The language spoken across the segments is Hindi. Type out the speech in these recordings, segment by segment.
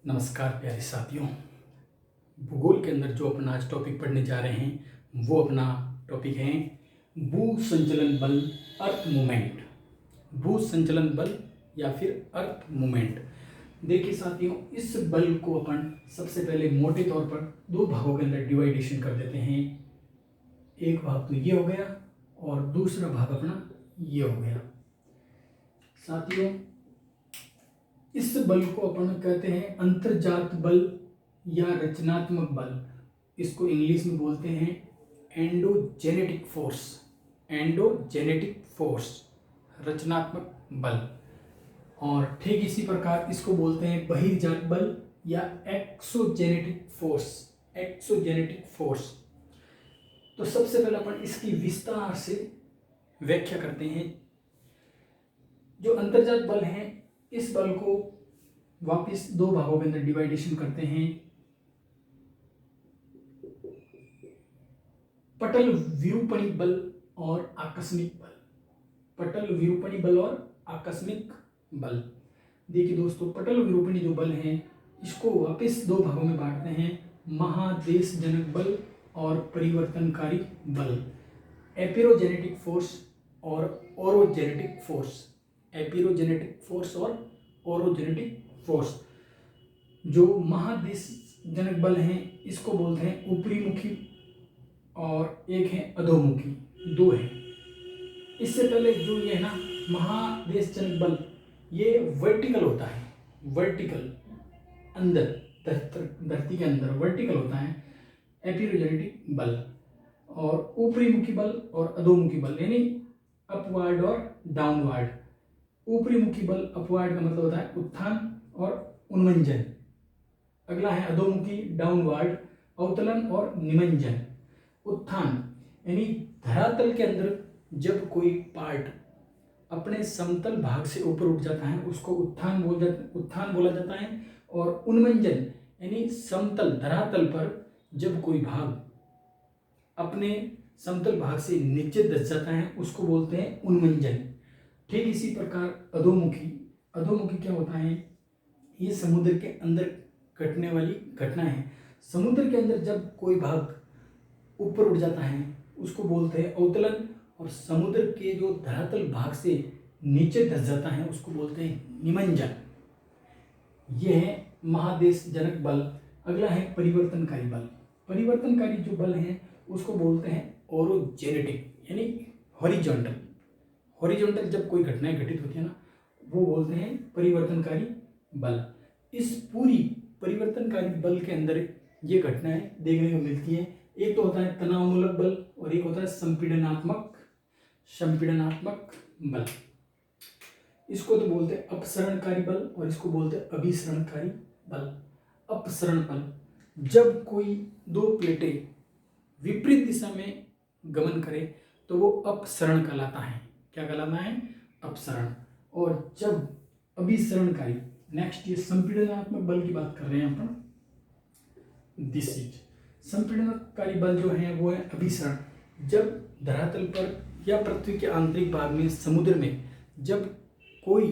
नमस्कार प्यारे साथियों। भूगोल के अंदर जो अपना आज टॉपिक पढ़ने जा रहे हैं वो अपना टॉपिक है भू संचलन बल, अर्थ मूवमेंट। भू संचलन बल या फिर अर्थ मूवमेंट। देखिए साथियों, इस बल को अपन सबसे पहले मोटे तौर पर दो भागों के अंदर डिवाइडेशन कर देते हैं। एक भाग तो ये हो गया और दूसरा भाग अपना ये हो गया। साथियों, इस बल को अपन कहते हैं अंतर्जात बल या रचनात्मक बल। इसको इंग्लिश में बोलते हैं एंडोजेनेटिक फोर्स। एंडोजेनेटिक फोर्स, रचनात्मक बल। और ठीक इसी प्रकार इसको बोलते हैं बहिर्जात बल या एक्सोजेनेटिक फोर्स। Exogenetic force. तो सबसे पहले अपन इसकी विस्तार से व्याख्या करते हैं। जो अंतर्जात बल है, इस बल को वापस दो भागों के अंदर डिवाइडेशन करते हैं। पटल विरूपणी बल और आकस्मिक बल। पटल विरूपणी बल और आकस्मिक बल। देखिए दोस्तों, पटल विरूपणी जो बल है इसको वापस दो भागों में बांटते हैं, महादेशजनक बल और परिवर्तनकारी बल। एपिरोजेनेटिक फोर्स और ओरोजेनेटिक फोर्स। एपिरोजेनेटिक फोर्स और ओरोजेनेटिक फोर्स। जो महादेशजनक बल हैं इसको बोलते हैं ऊपरी मुखी और एक है अधोमुखी, दो है। इससे पहले जो ये है ना महादेशजनक बल, ये वर्टिकल होता है। वर्टिकल, अंदर धरती के अंदर वर्टिकल होता है एपिरोजेनेटिक बल। और ऊपरी मुखी बल और अधोमुखी बल यानी अपवर्ड और डाउनवर्ड। ऊपरी मुखी बल, अपवर्ड का मतलब होता है उत्थान और उन्मंजन। अगला है अधोमुखी, डाउनवर्ड, अवतलन और निमंजन। उत्थान यानी धरातल के अंदर जब कोई पार्ट अपने समतल भाग से ऊपर उठ जाता है उसको उत्थान बोला जाता है। और उन्मंजन यानी समतल धरातल पर जब कोई भाग अपने समतल भाग से नीचे दस जाता है उसको बोलते हैं उन्मंजन। ठीक इसी प्रकार अधोमुखी। अधोमुखी क्या होता है? ये समुद्र के अंदर घटने वाली घटना है। समुद्र के अंदर जब कोई भाग ऊपर उठ जाता है उसको बोलते हैं अवतलन। और समुद्र के जो धरातल भाग से नीचे धस जाता है उसको बोलते हैं निमंजन। यह है महादेशजनक बल। अगला है परिवर्तनकारी बल। परिवर्तनकारी जो बल है उसको बोलते हैं ओरोजेनेटिक यानी हॉरिजॉन्टल। हॉरिजॉन्टल जब कोई घटनाएं घटित होती है ना वो बोलते हैं परिवर्तनकारी बल। इस पूरी परिवर्तनकारी बल के अंदर ये घटनाएं देखने को मिलती हैं। एक तो होता है तनावमूलक बल और एक होता है संपीड़नात्मक बल। इसको तो बोलते हैं अपसरणकारी बल और इसको बोलते हैं अभिसरणकारी बल। अपसरण बल, जब कोई दो प्लेटें विपरीत दिशा में गमन करे तो वो अपसरण कहलाता है। क्या कहलाता है? अपसरण। और जब अभिसरणकारी, नेक्स्ट ये संपीड़नात्मक बल की बात कर रहे हैं अपन। दिस इज संपीड़नकारी बल जो है वो है अभिसरण। जब धरातल पर या पृथ्वी के आंतरिक भाग में, समुद्र में जब कोई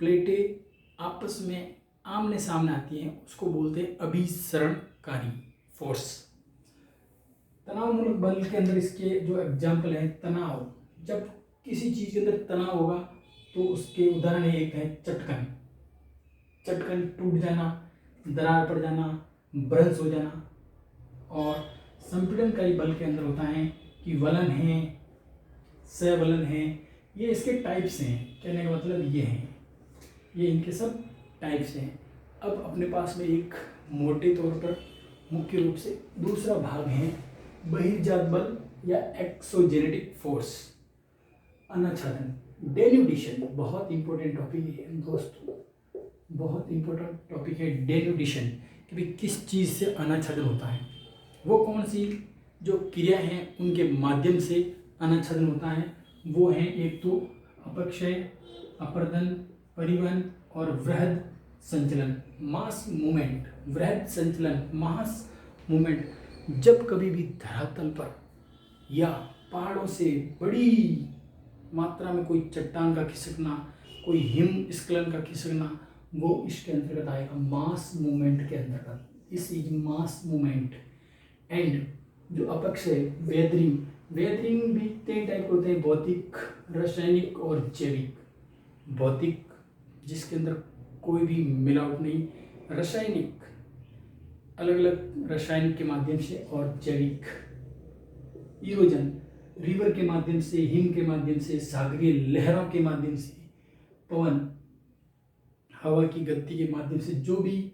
प्लेटें आपस में आमने सामने आती हैं उसको बोलते हैं अभिसरणकारी फोर्स। तनावमूलक बल के अंदर इसके जो एग्जाम्पल है, तनाव, जब किसी चीज के अंदर तनाव होगा तो उसके उदाहरण एक है चटकन। चटकन टूट जाना, दरार पड़ जाना, भ्रंश हो जाना। और संपीड़नकारी बल के अंदर होता है कि वलन है, सवलन है। ये इसके टाइप्स हैं। कहने का मतलब ये हैं, ये इनके सब टाइप्स हैं। अब अपने पास में एक मोटे तौर पर मुख्य रूप से दूसरा भाग है बहिर्जात बल या एक्सोजेनेटिक फोर्स। अनाच्छादन, डेन्यूडिशन। बहुत इंपॉर्टेंट टॉपिक है दोस्तों, बहुत इंपॉर्टेंट टॉपिक है डेन्यूडिशन कि भाई किस चीज़ से अनाच्छादन होता है, वो कौन सी जो क्रिया हैं उनके माध्यम से अनाच्छादन होता है। वो है एक तो अपक्षय, अपर्दन, परिवहन और वृहद संचलन, मास मूवमेंट। वृहद संचलन, मास मूवमेंट, जब कभी भी धरातल पर या पहाड़ों से बड़ी मात्रा में कोई चट्टान का खिसकना, कोई हिम स्खलन का खिसकना, वो इसके अंतर्गत आएगा, मास मूवमेंट के अंतर्गत। This is mass movement. And जो अपक्ष है वेदरिंग, वेदरिंग भी तीन टाइप के होते हैं, भौतिक, रासायनिक और जैविक। भौतिक जिसके अंदर कोई भी मिलावट नहीं, रासायनिक अलग अलग रसायन के माध्यम से, और जैविक इरोजन रिवर के माध्यम से, हिम के माध्यम से, सागरीय लहरों के माध्यम से, पवन हवा की गति के माध्यम से जो भी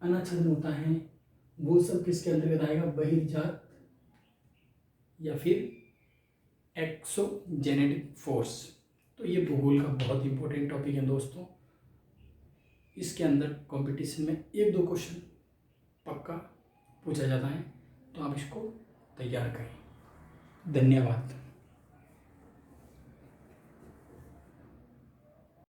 अनाच्छादन होता है वो सब किसके अंतर्गत आएगा, बहिर्जात या फिर एक्सोजेनेटिक फोर्स। तो ये भूगोल का बहुत इंपॉर्टेंट टॉपिक है दोस्तों। इसके अंदर कंपटीशन में 1-2 क्वेश्चन पक्का पूछा जाता है, तो आप इसको तैयार करें। धन्यवाद।